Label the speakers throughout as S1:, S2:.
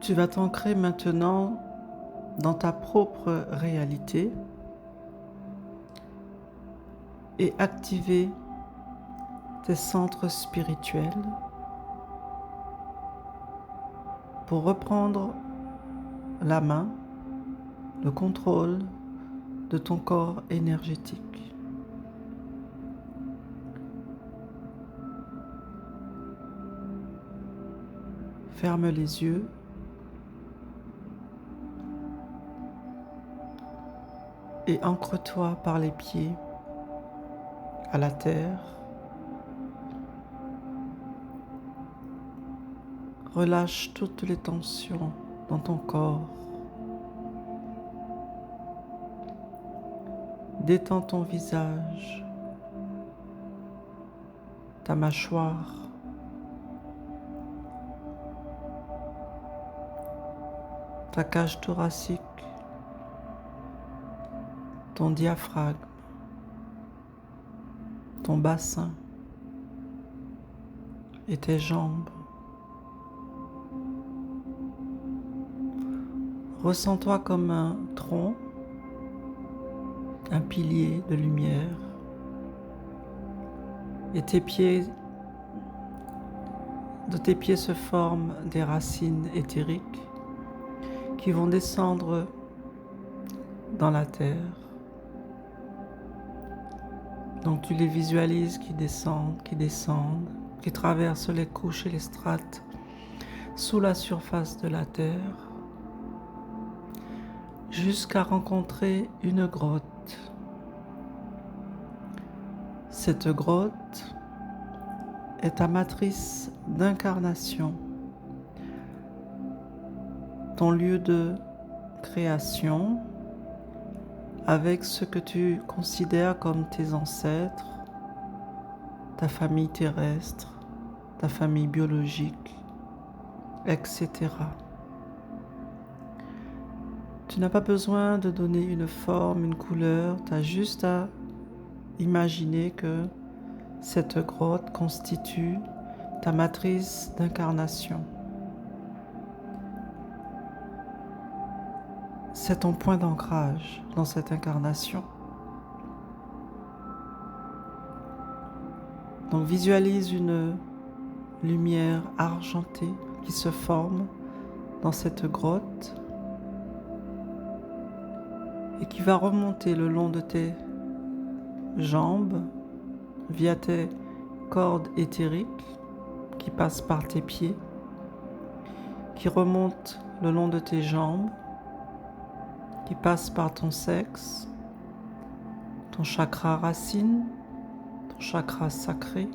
S1: Tu vas t'ancrer maintenant dans ta propre réalité et activer tes centres spirituels pour reprendre la main, le contrôle de ton corps énergétique. Ferme les yeux et ancre-toi par les pieds à la terre. Relâche toutes les tensions dans ton corps. Détends ton visage, ta mâchoire, ta cage thoracique, ton diaphragme, ton bassin et tes jambes. Ressens-toi comme un tronc, un pilier de lumière, et de tes pieds se forment des racines éthériques qui vont descendre dans la terre. Donc tu les visualises qui descendent, qui traversent les couches et les strates sous la surface de la terre, jusqu'à rencontrer une grotte. Cette grotte est ta matrice d'incarnation, ton lieu de création avec ce que tu considères comme tes ancêtres, ta famille terrestre, ta famille biologique, etc. Tu n'as pas besoin de donner une forme, une couleur, tu as juste à imaginer que cette grotte constitue ta matrice d'incarnation. C'est ton point d'ancrage dans cette incarnation. Donc visualise une lumière argentée qui se forme dans cette grotte et qui va remonter le long de tes jambes via tes cordes éthériques qui passent par tes pieds, qui remontent le long de tes jambes, qui passent par ton sexe, ton chakra racine, ton chakra sacré,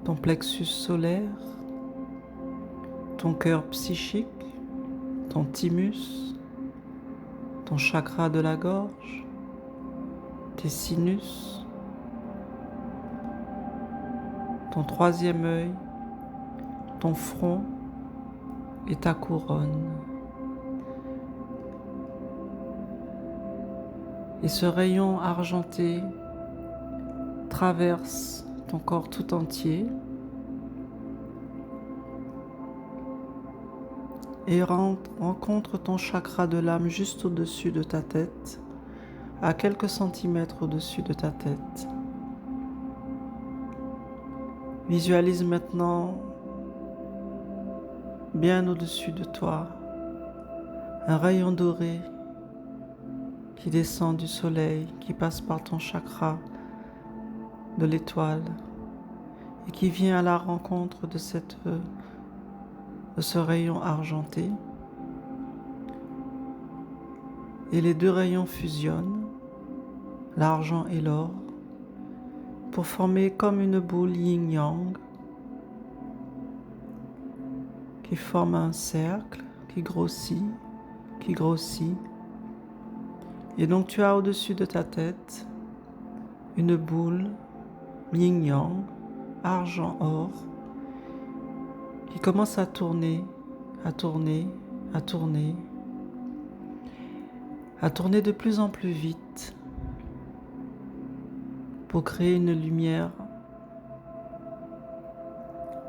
S1: ton plexus solaire, ton cœur psychique, ton thymus, ton chakra de la gorge, tes sinus, ton troisième œil, ton front et ta couronne. Et ce rayon argenté traverse ton corps tout entier et rencontre ton chakra de l'âme juste au-dessus de ta tête, à quelques centimètres au-dessus de ta tête. Visualise maintenant, bien au-dessus de toi, un rayon doré qui descend du soleil, qui passe par ton chakra de l'étoile et qui vient à la rencontre de ce rayon argenté. Et les deux rayons fusionnent, l'argent et l'or, pour former comme une boule yin-yang qui forme un cercle qui grossit, qui grossit. Et donc tu as au-dessus de ta tête une boule yin-yang, argent-or, qui commence à tourner, à tourner, à tourner, à tourner de plus en plus vite pour créer une lumière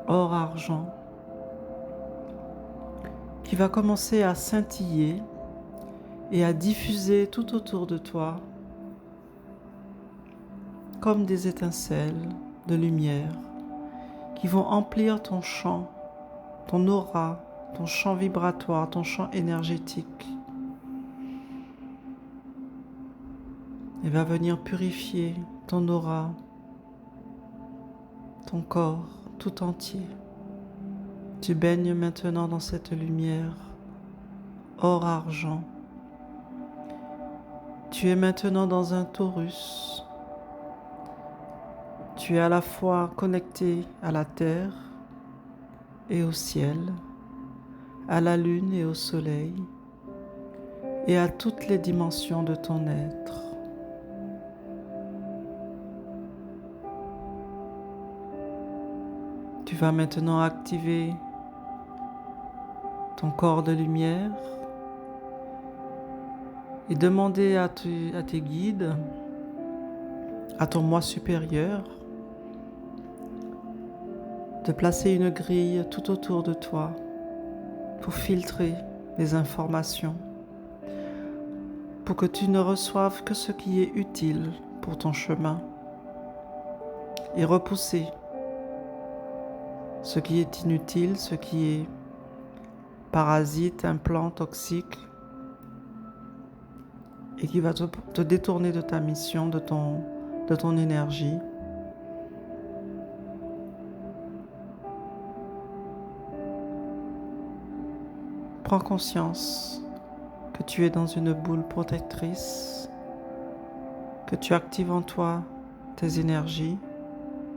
S1: or-argent qui va commencer à scintiller et à diffuser tout autour de toi comme des étincelles de lumière qui vont emplir ton champ, ton aura, ton champ vibratoire, ton champ énergétique. Et va venir purifier ton aura, ton corps tout entier. Tu baignes maintenant dans cette lumière, or-argent. Tu es maintenant dans un torus. Tu es à la fois connecté à la terre et au ciel, à la lune et au soleil, et à toutes les dimensions de ton être. Tu vas maintenant activer ton corps de lumière et demander à tes guides, à ton moi supérieur, de placer une grille tout autour de toi pour filtrer les informations, pour que tu ne reçoives que ce qui est utile pour ton chemin et repousser ce qui est inutile, ce qui est parasite, implant, toxique et qui va te détourner de ta mission, de ton énergie. Prends conscience que tu es dans une boule protectrice, que tu actives en toi tes énergies,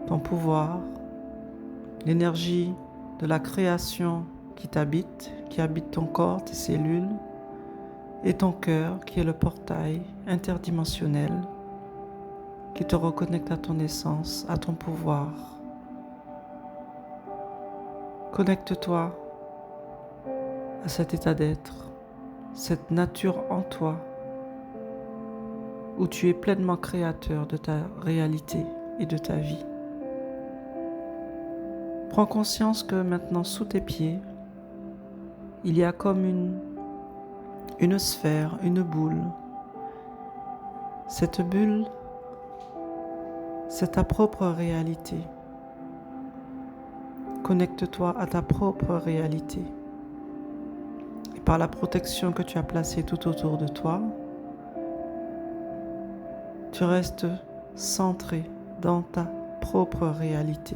S1: ton pouvoir, l'énergie de la création qui t'habite, qui habite ton corps, tes cellules, et ton cœur qui est le portail interdimensionnel qui te reconnecte à ton essence, à ton pouvoir. Connecte-toi à cet état d'être, cette nature en toi, où tu es pleinement créateur de ta réalité et de ta vie. Prends conscience que maintenant, sous tes pieds, il y a comme une sphère, une boule. Cette bulle, c'est ta propre réalité. Connecte-toi à ta propre réalité. Et par la protection que tu as placée tout autour de toi, tu restes centré dans ta propre réalité.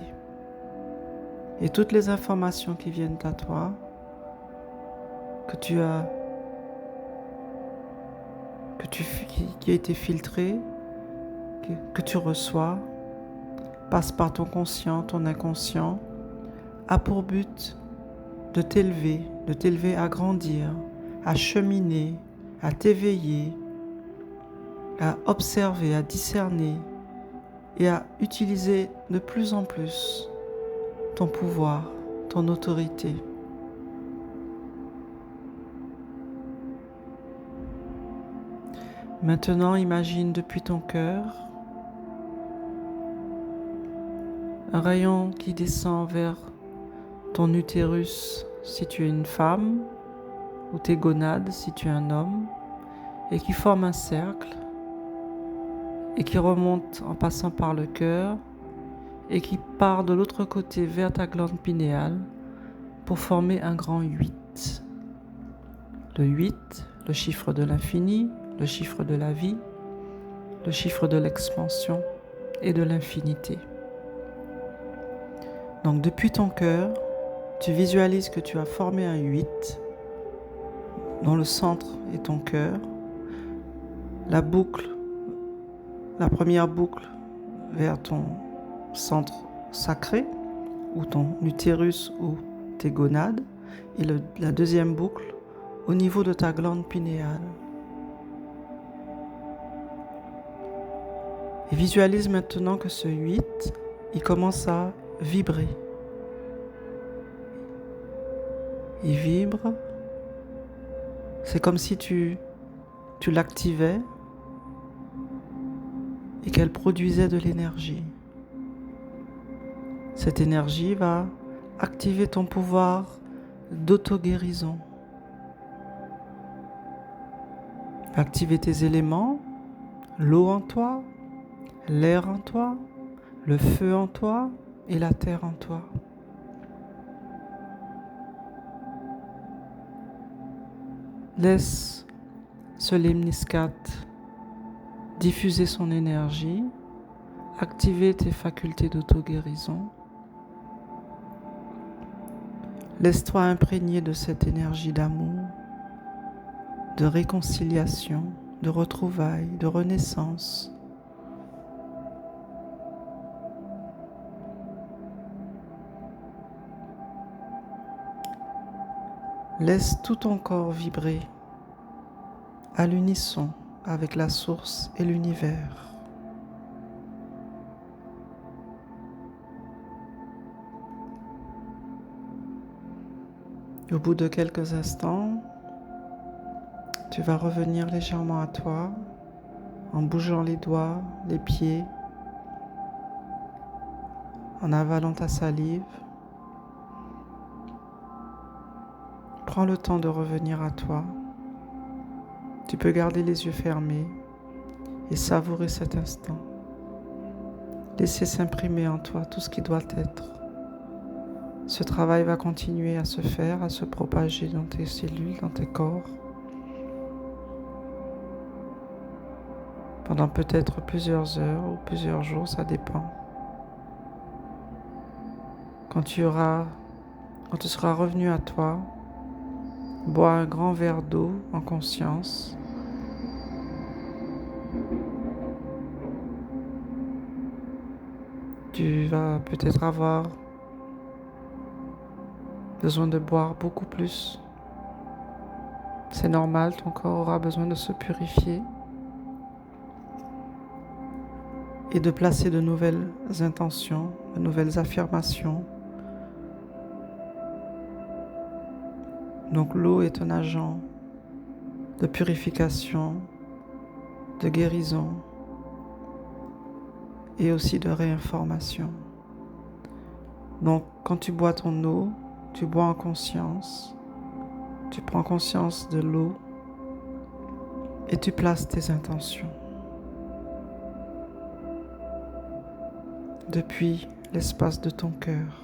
S1: Et toutes les informations qui viennent à toi, qui a été filtrée, que tu reçois, passe par ton conscient, ton inconscient, a pour but de t'élever à grandir, à cheminer, à t'éveiller, à observer, à discerner et à utiliser de plus en plus ton pouvoir, ton autorité. Maintenant, imagine depuis ton cœur un rayon qui descend vers ton utérus si tu es une femme, ou tes gonades si tu es un homme, et qui forme un cercle, et qui remonte en passant par le cœur, et qui part de l'autre côté vers ta glande pinéale pour former un grand 8. Le 8, le chiffre de l'infini, le chiffre de la vie, le chiffre de l'expansion et de l'infinité. Donc depuis ton cœur, tu visualises que tu as formé un 8 dont le centre est ton cœur. La première boucle vers ton centre sacré ou ton utérus ou tes gonades, et la deuxième boucle au niveau de ta glande pinéale. Et visualise maintenant que ce 8, il commence à vibrer. Il vibre. C'est comme si tu l'activais et qu'elle produisait de l'énergie. Cette énergie va activer ton pouvoir d'auto-guérison, Activer tes éléments, l'eau en toi, l'air en toi, le feu en toi et la terre en toi. Laisse ce lemniscate diffuser son énergie, activer tes facultés d'auto-guérison. Laisse-toi imprégner de cette énergie d'amour, de réconciliation, de retrouvailles, de renaissance. Laisse tout ton corps vibrer à l'unisson avec la source et l'univers. Au bout de quelques instants, tu vas revenir légèrement à toi en bougeant les doigts, les pieds, en avalant ta salive. Prends le temps de revenir à toi. Tu peux garder les yeux fermés et savourer cet instant. Laissez s'imprimer en toi tout ce qui doit être. Ce travail va continuer à se faire, à se propager dans tes cellules, dans tes corps, pendant peut-être plusieurs heures ou plusieurs jours, ça dépend. Quand tu seras revenu à toi, bois un grand verre d'eau en conscience. Tu vas peut-être avoir besoin de boire beaucoup plus. C'est normal, ton corps aura besoin de se purifier et de placer de nouvelles intentions, de nouvelles affirmations. Donc l'eau est un agent de purification, de guérison et aussi de réinformation. Donc quand tu bois ton eau, tu bois en conscience, tu prends conscience de l'eau et tu places tes intentions depuis l'espace de ton cœur.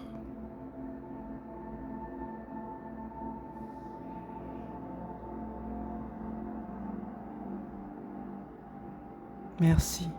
S1: Merci.